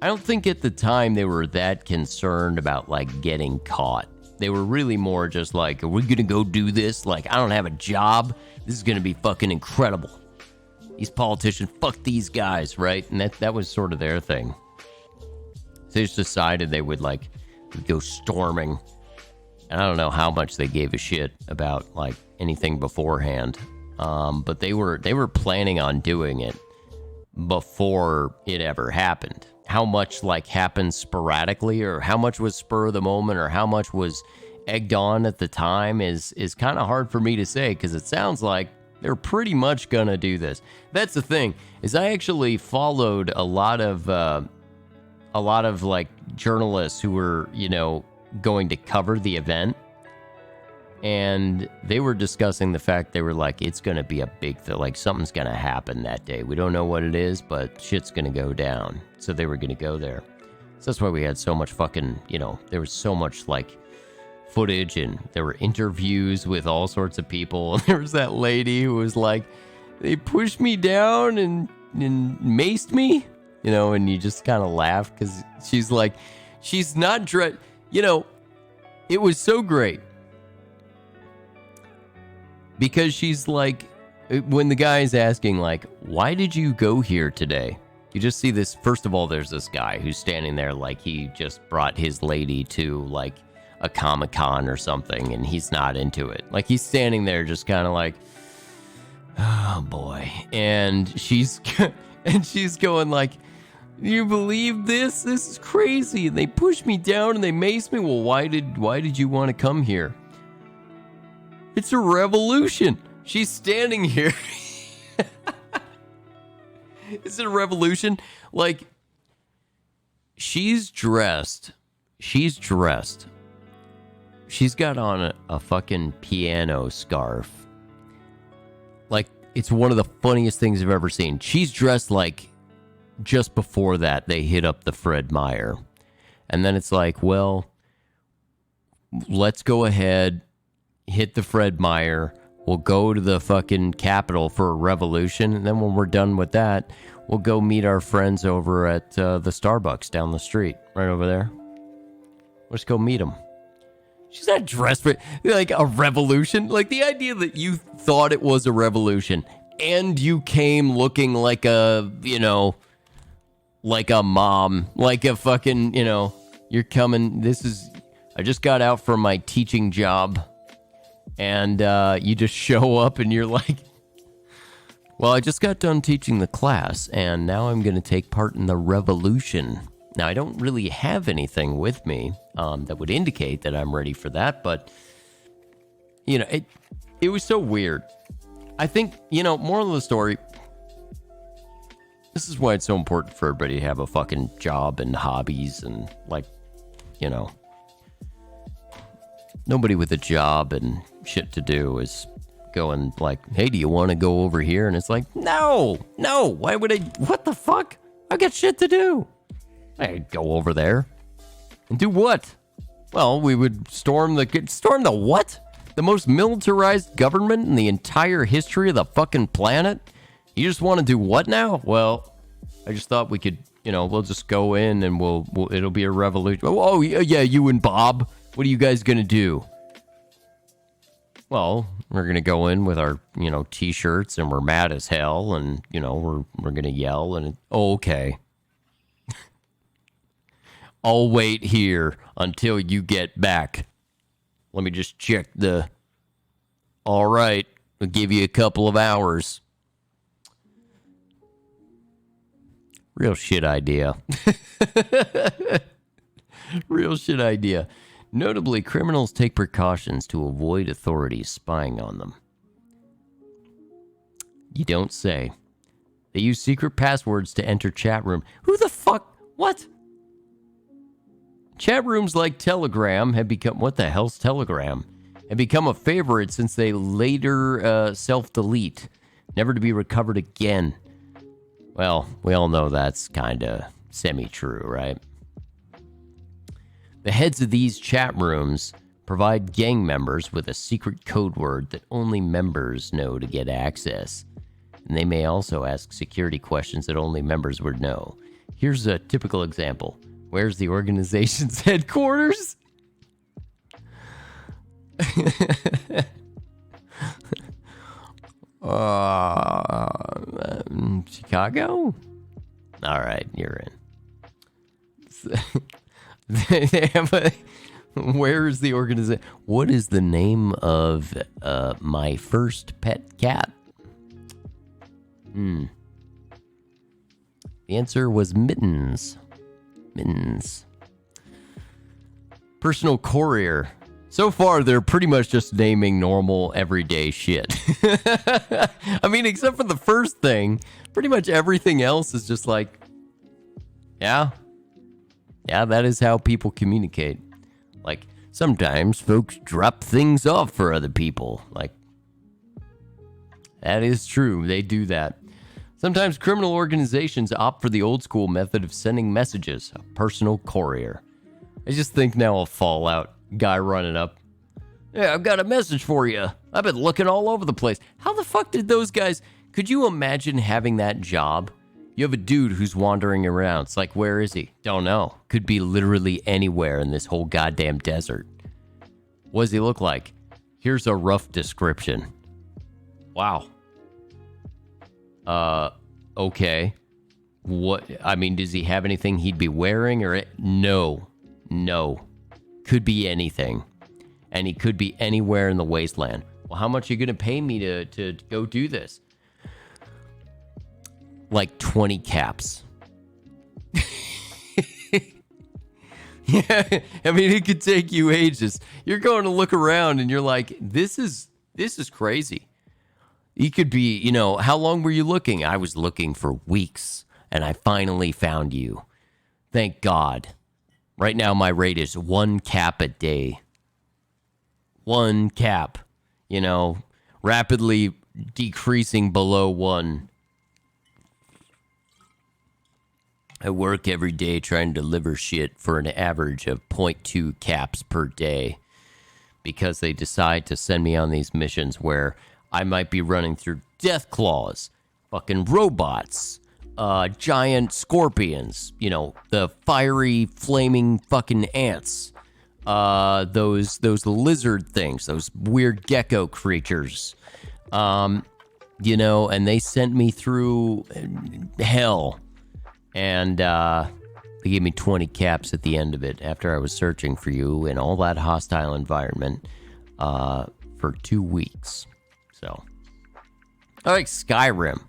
I don't think at the time they were that concerned about like getting caught. They were really more just like, are we going to go do this? Like, I don't have a job. This is going to be fucking incredible. These politicians, fuck these guys, right? And that was sort of their thing. So they just decided they would like go storming. And I don't know how much they gave a shit about like anything beforehand. But they were planning on doing it before it ever happened. How much like happened sporadically, or how much was spur of the moment, or how much was egged on at the time is kind of hard for me to say, because it sounds like they're pretty much gonna do this. That's the thing, is I actually followed a lot of like journalists who were, going to cover the event. And they were discussing the fact, they were like, it's gonna be a big thing, like something's gonna happen that day. We don't know what it is, but shit's gonna go down. So they were gonna go there. So that's why we had so much fucking, there was so much like footage, and there were interviews with all sorts of people. There was that lady who was like, they pushed me down and maced me, and you just kind of laugh because she's like, she's not dressed, it was so great because she's like, when the guy's asking like, why did you go here today? You just see this, first of all, there's this guy who's standing there like he just brought his lady to like a Comic-Con or something, and he's not into it. Like, he's standing there just kind of like, oh boy. And she's going like, you believe this? This is crazy. And they pushed me down and they maced me. Well, why did you want to come here? It's a revolution. She's standing here. Is it a revolution? Like, she's dressed. She's got on a fucking piano scarf. Like, it's one of the funniest things I've ever seen. She's dressed like just before that they hit up the Fred Meyer. And then it's like, well, let's go ahead, hit the Fred Meyer. We'll go to the fucking Capitol for a revolution. And then when we're done with that, we'll go meet our friends over at the Starbucks down the street. Right over there. Let's go meet them. She's not dressed for like a revolution. Like, the idea that you thought it was a revolution and you came looking like a, like a mom, like a fucking, you're coming. I just got out from my teaching job, and you just show up and you're like, well, I just got done teaching the class and now I'm going to take part in the revolution. Now, I don't really have anything with me that would indicate that I'm ready for that, but, it was so weird. I think, moral of the story, this is why it's so important for everybody to have a fucking job and hobbies and, like, nobody with a job and shit to do is going like, hey, do you want to go over here? And it's like, no, why would I, what the fuck? I got shit to do. I'd go over there and do what? Well, we would storm the what? The most militarized government in the entire history of the fucking planet? You just want to do what now? Well, I just thought we could, we'll just go in and it'll be a revolution. Oh yeah, you and Bob. What are you guys gonna do? Well, we're gonna go in with our, t-shirts, and we're mad as hell, and we're gonna yell, and okay. I'll wait here until you get back. Let me just check the. All right, we'll give you a couple of hours. Real shit idea. Real shit idea. Notably, criminals take precautions to avoid authorities spying on them. You don't say. They use secret passwords to enter chat room. Who the fuck? What? Chat rooms like Telegram have become... What the hell's Telegram? Have become a favorite since they later self-delete, never to be recovered again. Well, we all know that's kind of semi-true, right? The heads of these chat rooms provide gang members with a secret code word that only members know to get access. And they may also ask security questions that only members would know. Here's a typical example. Where's the organization's headquarters? Chicago? All right, you're in. They have a. Where's the organization? What is the name of my first pet cat? The answer was Mittens. Mittens. Personal courier. So far, they're pretty much just naming normal, everyday shit. I mean, except for the first thing, pretty much everything else is just like, yeah, that is how people communicate. Like, sometimes folks drop things off for other people. Like, that is true. They do that. Sometimes criminal organizations opt for the old school method of sending messages, a personal courier. I just think now of Fallout. Guy running up. Yeah, I've got a message for you. I've been looking all over the place. How the fuck did those guys... Could you imagine having that job? You have a dude who's wandering around. It's like, where is he? Don't know. Could be literally anywhere in this whole goddamn desert. What does he look like? Here's a rough description. Wow. Okay. What... I mean, does he have anything he'd be wearing or... No. Could be anything. And he could be anywhere in the wasteland. Well, how much are you going to pay me to go do this? Like 20 caps. Yeah, I mean, it could take you ages. You're going to look around and you're like, this is crazy. You could be, how long were you looking? I was looking for weeks, and I finally found you. Thank God. Right now, my rate is 1 cap a day. 1 cap, rapidly decreasing below 1. I work every day trying to deliver shit for an average of 0.2 caps per day because they decide to send me on these missions where I might be running through death claws, fucking robots, giant scorpions, the fiery, flaming fucking ants, those lizard things, those weird gecko creatures, and they sent me through hell, and they gave me 20 caps at the end of it after I was searching for you in all that hostile environment for 2 weeks. So, I like Skyrim.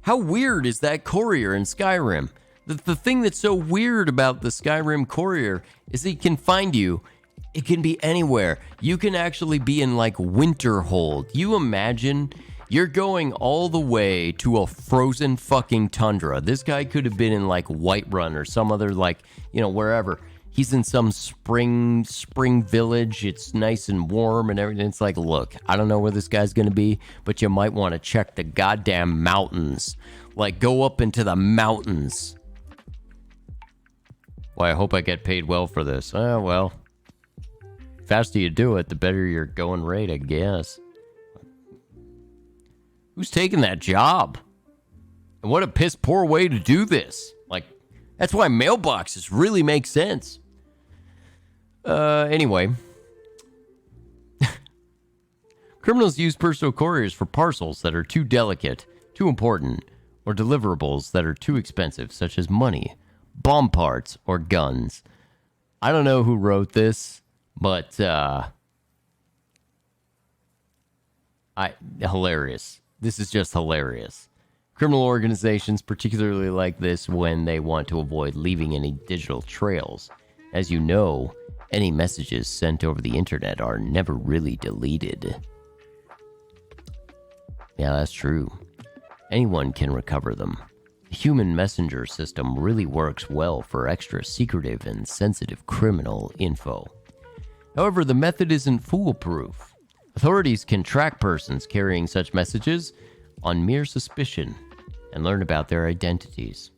How weird is that courier in Skyrim? The thing that's so weird about the Skyrim courier is he can find you. It can be anywhere. You can actually be in like Winterhold. You imagine you're going all the way to a frozen fucking tundra. This guy could have been in like Whiterun or some other wherever. He's in some spring village. It's nice and warm and everything. It's like, look, I don't know where this guy's going to be, but you might want to check the goddamn mountains. Like, go up into the mountains. Well, I hope I get paid well for this. Well, the faster you do it, the better your going rate, I guess. Who's taking that job? And what a piss poor way to do this. Like, that's why mailboxes really make sense. Anyway, Criminals use personal couriers for parcels that are too delicate, too important, or deliverables that are too expensive, such as money, bomb parts, or guns. I don't know who wrote this, but hilarious. This is just hilarious. Criminal organizations particularly like this when they want to avoid leaving any digital trails. As you know, any messages sent over the internet are never really deleted. Yeah, that's true. Anyone can recover them. The human messenger system really works well for extra secretive and sensitive criminal info. However, the method isn't foolproof. Authorities can track persons carrying such messages on mere suspicion and learn about their identities.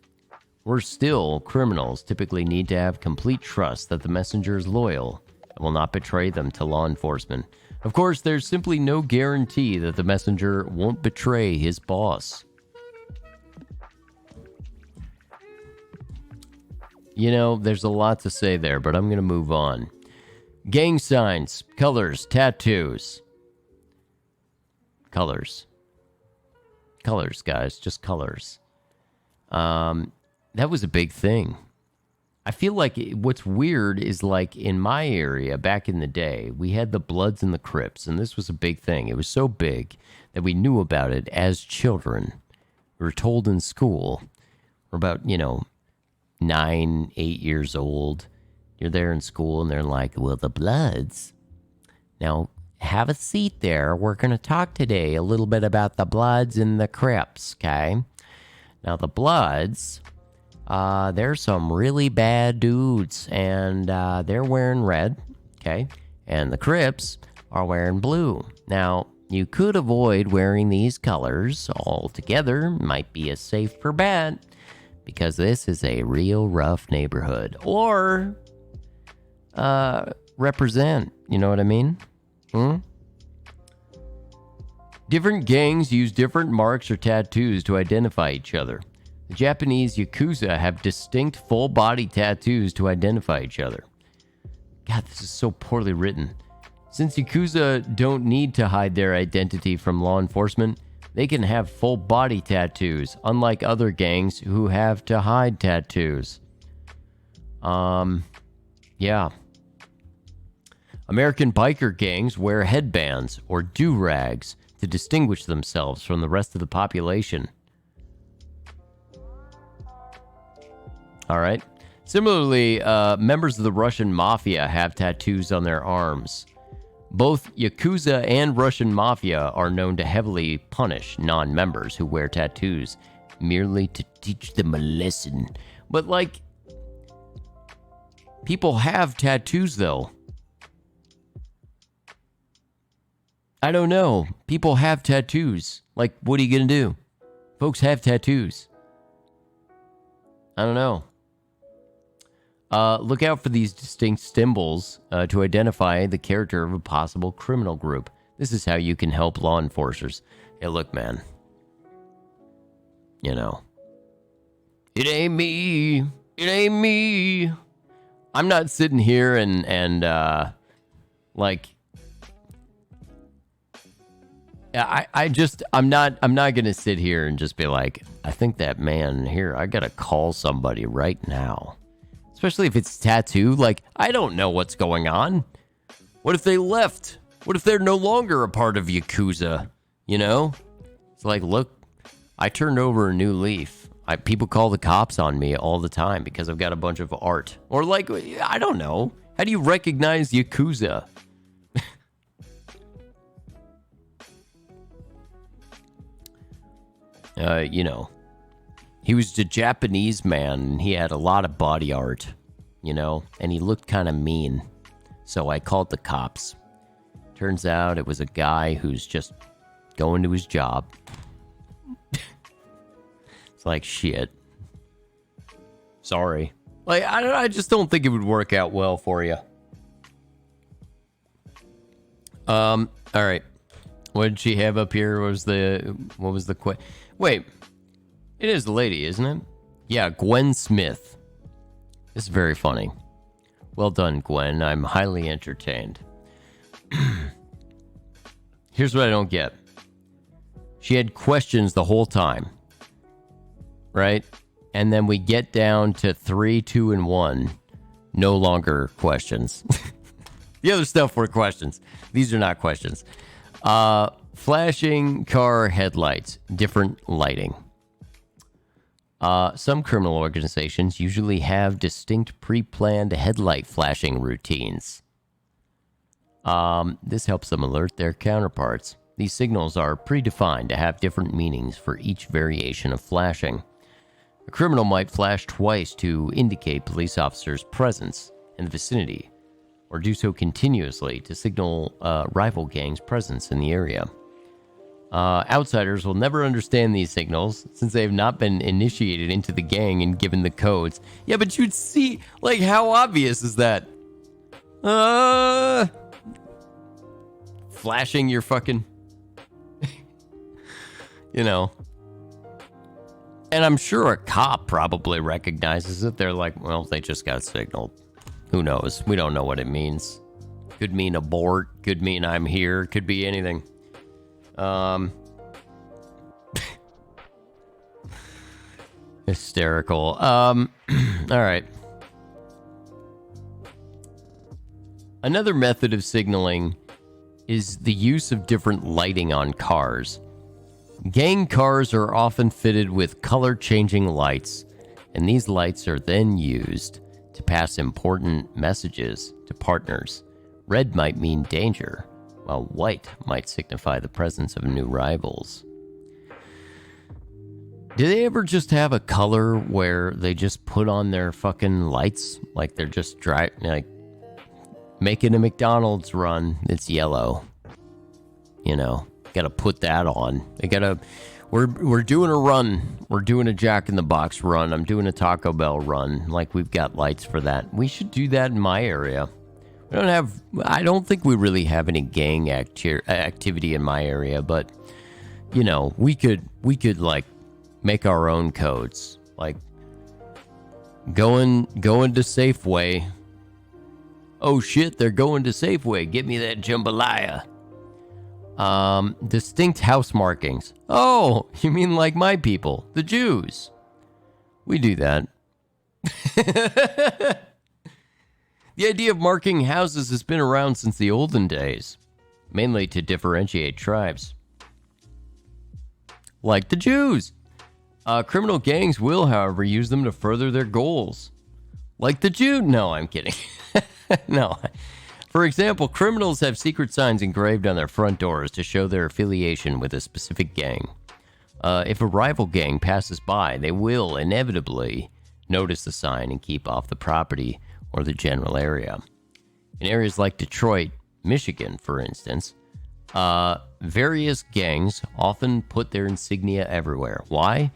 Worse still, criminals typically need to have complete trust that the messenger is loyal and will not betray them to law enforcement. Of course, there's simply no guarantee that the messenger won't betray his boss. You know, there's a lot to say there, but I'm going to move on. Gang signs, colors, tattoos. Colors. Colors, guys, just colors. That was a big thing. I feel like what's weird is like in my area back in the day, we had the Bloods and the Crips, and this was a big thing. It was so big that we knew about it as children. We were told in school. We're about, 9, 8 years old. You're there in school, and they're like, well, the Bloods. Now, have a seat there. We're going to talk today a little bit about the Bloods and the Crips, okay? Now, the Bloods, they're some really bad dudes, and they're wearing red, okay? And the Crips are wearing blue. Now, you could avoid wearing these colors altogether. Might be a safer bet, because this is a real rough neighborhood. Or represent, you know what I mean? Different gangs use different marks or tattoos to identify each other. The Japanese Yakuza have distinct full-body tattoos to identify each other. God, this is so poorly written. Since Yakuza don't need to hide their identity from law enforcement, they can have full-body tattoos, unlike other gangs who have to hide tattoos. Yeah. American biker gangs wear headbands or do-rags to distinguish themselves from the rest of the population. All right. Similarly, members of the Russian mafia have tattoos on their arms. Both Yakuza and Russian mafia are known to heavily punish non-members who wear tattoos merely to teach them a lesson. But, like, people have tattoos, though. I don't know. People have tattoos. Like, what are you going to do? Folks have tattoos. I don't know. Look out for these distinct symbols to identify the character of a possible criminal group. This is how you can help law enforcers. Hey, look, man. You know. It ain't me. It ain't me. I'm not sitting here and like... I'm not gonna sit here and just be like, I think that man here, I gotta call somebody right now. Especially if it's tattoo. Like, I don't know what's going on. What if they left? What if they're no longer a part of Yakuza? You know? It's like, look, I turned over a new leaf. People call the cops on me all the time because I've got a bunch of art. Or like, I don't know. How do you recognize Yakuza? He was a Japanese man, and he had a lot of body art, and he looked kind of mean. So I called the cops. Turns out it was a guy who's just going to his job. It's like, shit. Sorry. Like, I just don't think it would work out well for you. All right. What did she have up here? What was the question? Wait, it is the lady, isn't it? Yeah, Gwen Smith. This is very funny. Well done, Gwen. I'm highly entertained. Here's what I don't get. She had questions the whole time, right? And then we get down to 3, 2, and 1. No longer questions. The other stuff were questions. These are not questions. Flashing car headlights, different lighting. Some criminal organizations usually have distinct pre-planned headlight flashing routines. This helps them alert their counterparts. These signals are predefined to have different meanings for each variation of flashing. A criminal might flash twice to indicate police officers' presence in the vicinity, or do so continuously to signal rival gangs' presence in the area. Outsiders will never understand these signals since they have not been initiated into the gang and given the codes. Yeah, but you'd see, like, how obvious is that? Flashing your fucking... you know. And I'm sure a cop probably recognizes it. They're like, well, they just got signaled. Who knows? We don't know what it means. Could mean abort. Could mean I'm here. Could be anything. Hysterical. All right. Another method of signaling is the use of different lighting on cars. Gang cars are often fitted with color-changing lights, and these lights are then used to pass important messages to partners. Red might mean danger, while white might signify the presence of new rivals. Do they ever just have a color where they just put on their fucking lights? Like they're just making a McDonald's run. It's yellow. You know, gotta put that on. We're doing a run. We're doing a Jack in the Box run. I'm doing a Taco Bell run. Like, we've got lights for that. We should do that in my area. I don't think we really have any gang activity in my area, but, you know, we could like make our own codes. Like, going to Safeway. Oh shit, they're going to Safeway. Give me that jambalaya. Distinct house markings. Oh, you mean like my people, the Jews? We do that. The idea of marking houses has been around since the olden days, mainly to differentiate tribes. Like the Jews. Criminal gangs will, however, use them to further their goals. Like the Jew. No, I'm kidding. No. For example, criminals have secret signs engraved on their front doors to show their affiliation with a specific gang. If a rival gang passes by, they will inevitably notice the sign and keep off the property or the general area. In areas like Detroit, Michigan, for instance, various gangs often put their insignia everywhere. Why?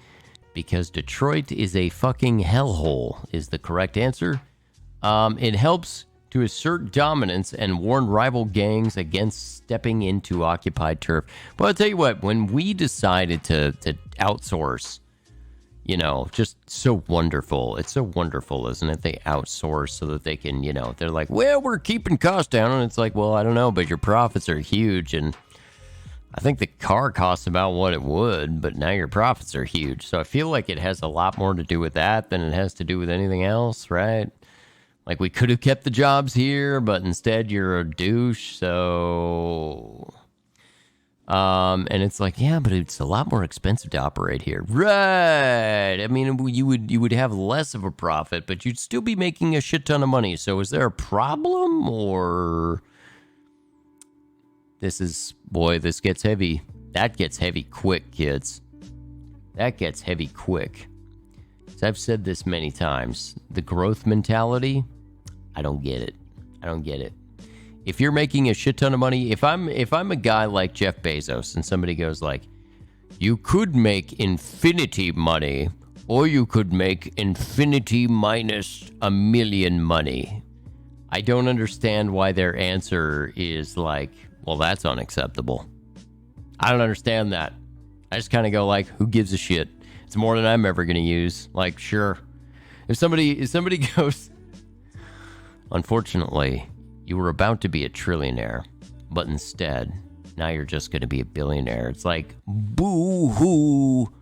Because Detroit is a fucking hellhole, is the correct answer. It helps to assert dominance and warn rival gangs against stepping into occupied turf. But I'll tell you what, when we decided to outsource, you know, just so wonderful. It's so wonderful, isn't it? They outsource so that they can, you know, they're like, well, we're keeping costs down. And it's like, well, I don't know, but your profits are huge. And I think the car costs about what it would, but now your profits are huge. So I feel like it has a lot more to do with that than it has to do with anything else, right? Like, we could have kept the jobs here, but instead you're a douche, so... and it's like, yeah, but it's a lot more expensive to operate here. Right! I mean, you would have less of a profit, but you'd still be making a shit ton of money. So is there a problem, or... This gets heavy. That gets heavy quick, kids. That gets heavy quick. As I've said this many times, the growth mentality... I don't get it. If you're making a shit ton of money, if I'm a guy like Jeff Bezos and somebody goes like, you could make infinity money, or you could make infinity minus $1 million money. I don't understand why their answer is like, well, that's unacceptable. I don't understand that. I just kind of go like, who gives a shit? It's more than I'm ever going to use. Like, sure. If somebody goes... Unfortunately, you were about to be a trillionaire, but instead, Now you're just going to be a billionaire. It's like, boo-hoo.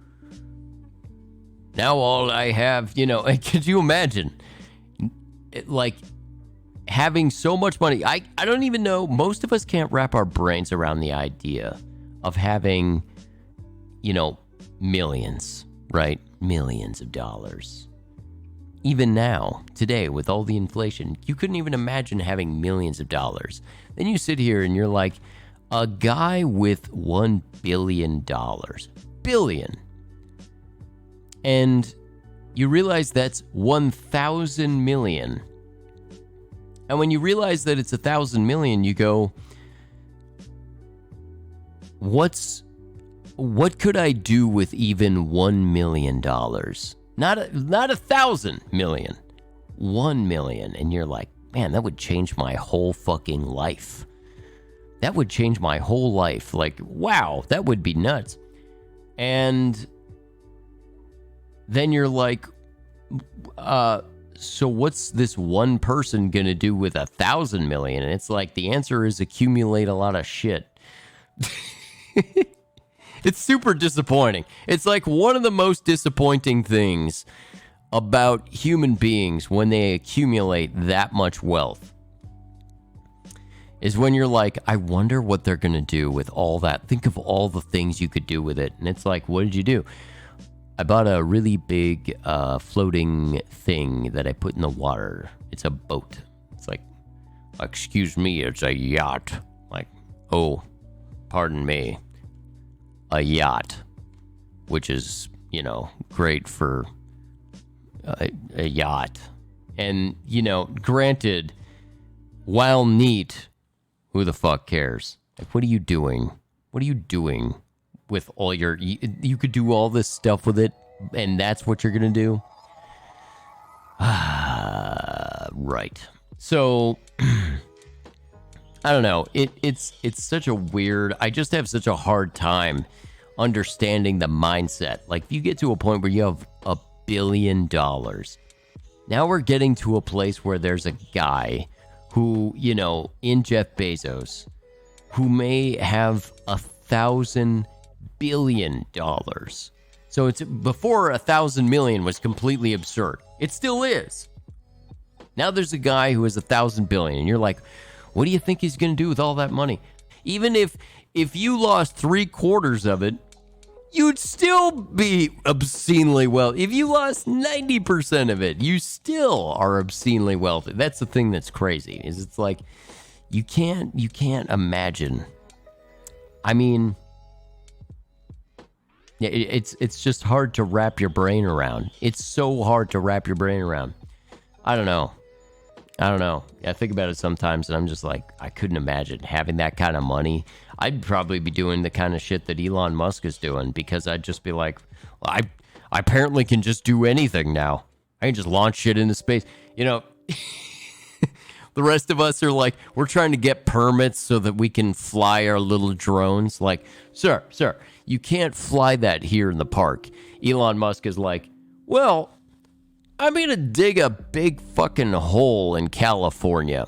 Now all I have, could you imagine? Like, having so much money. I don't even know. Most of us can't wrap our brains around the idea of having, millions, right? Millions of dollars. Even now, today, with all the inflation, you couldn't even imagine having millions of dollars. Then you sit here and you're like, a guy with $1 billion. Billion. And you realize that's 1,000 million. And when you realize that it's 1,000 million, you go, what could I do with even $1 million? Not 1,000 million, 1 million. And you're like, man, that would change my whole fucking life. That would change my whole life. Like, wow, that would be nuts. And then you're like, so what's this one person gonna do with 1,000 million? And it's like, the answer is accumulate a lot of shit. It's super disappointing. It's like one of the most disappointing things about human beings when they accumulate that much wealth is when you're like, I wonder what they're gonna do with all that. Think of all the things you could do with it. And it's like, what did you do? I bought a really big floating thing that I put in the water. It's a boat. It's like, excuse me, it's a yacht. Like, oh, pardon me. A yacht, which is, great for a yacht. And, granted, while neat, who the fuck cares? Like, what are you doing? What are you doing with all your... You could do all this stuff with it, and that's what you're going to do? Right. So, I don't know. It's such a weird... I just have such a hard time understanding the mindset. Like, if you get to a point where you have $1 billion, now we're getting to a place where there's a guy who, in Jeff Bezos, who may have $1,000 billion. So it's before 1,000 million was completely absurd. It still is. Now there's a guy who has 1,000 billion, and you're like, what do you think he's going to do with all that money? Even if you lost 3/4 of it, you'd still be obscenely wealthy. If you lost 90% of it, you still are obscenely wealthy. That's the thing that's crazy. Is it's like you can't imagine. I mean, it's just hard to wrap your brain around. It's so hard to wrap your brain around. I don't know. I think about it sometimes, and I'm just like, I couldn't imagine having that kind of money. I'd probably be doing the kind of shit that Elon Musk is doing, because I'd just be like, well, I apparently can just do anything now. I can just launch shit into space. The rest of us are like, we're trying to get permits so that we can fly our little drones. Like, sir, you can't fly that here in the park. Elon Musk is like, well, I'm going to dig a big fucking hole in California.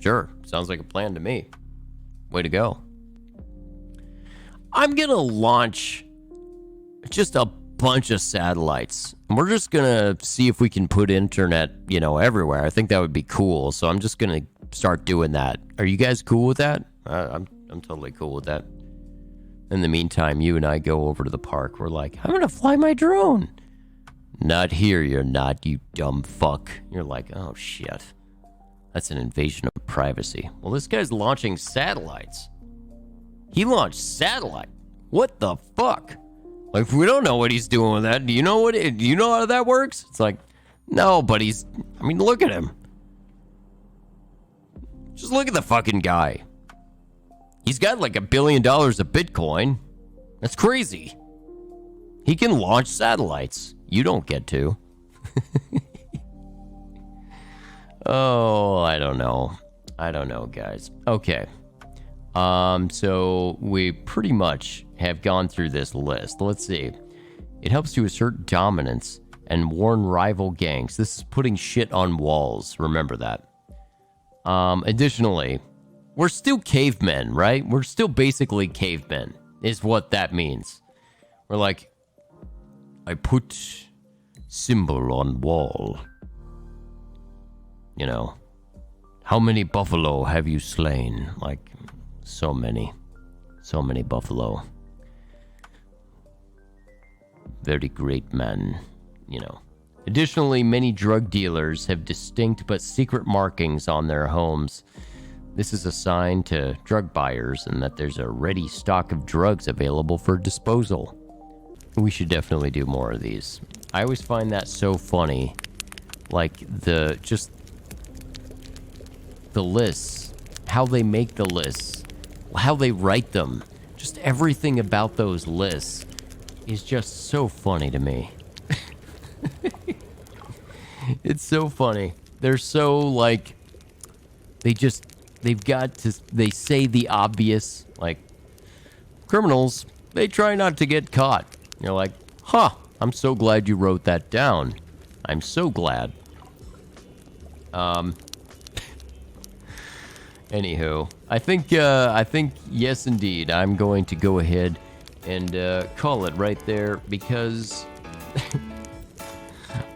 Sure, sounds like a plan to me. Way to go. I'm going to launch just a bunch of satellites. And we're just going to see if we can put internet, everywhere. I think that would be cool. So I'm just going to start doing that. Are you guys cool with that? I'm totally cool with that. In the meantime, you and I go over to the park. We're like, I'm going to fly my drone. Not here, you're not, you dumb fuck. You're like, oh shit. That's an invasion of privacy. Well, this guy's launching satellites. He launched satellite. What the fuck? Like, if we don't know what he's doing with that, do you know how that works? It's like, no, but look at him. Just look at the fucking guy. He's got like $1 billion of Bitcoin. That's crazy. He can launch satellites. You don't get to. Oh, I don't know, guys. Okay. So we pretty much have gone through this list. Let's see. It helps to assert dominance and warn rival gangs. This is putting shit on walls. Remember that. Additionally, we're still cavemen, right? We're still basically cavemen, is what that means. We're like, I put symbol on wall. You know, how many buffalo have you slain? Like, so many buffalo. Very great man, you know. Additionally, many drug dealers have distinct but secret markings on their homes. This is a sign to drug buyers and that there's a ready stock of drugs available for disposal. We should definitely do more of these. I always find that so funny. Like, the lists, how they make the lists, how they write them. Just everything about those lists is just so funny to me. It's so funny. They're so, like, they say the obvious, like, criminals, they try not to get caught. You're like, huh, I'm so glad you wrote that down. I'm so glad. Anywho, I think, yes, indeed, I'm going to go ahead and call it right there because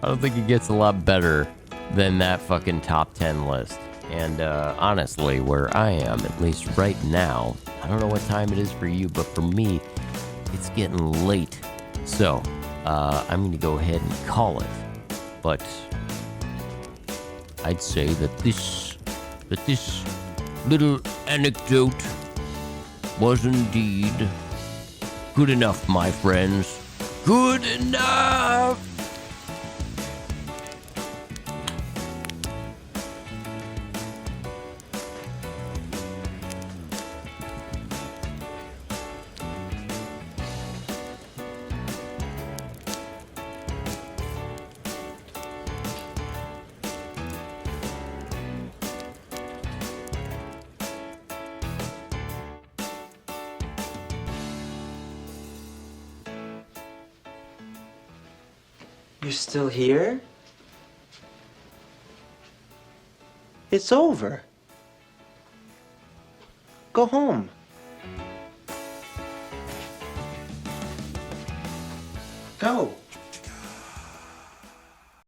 I don't think it gets a lot better than that fucking top 10 list. And honestly, where I am, at least right now, I don't know what time it is for you, but for me, it's getting late. So, I'm going to go ahead and call it. But I'd say that this little anecdote was indeed good enough, my friends. Good enough! You're still here? It's over. Go home.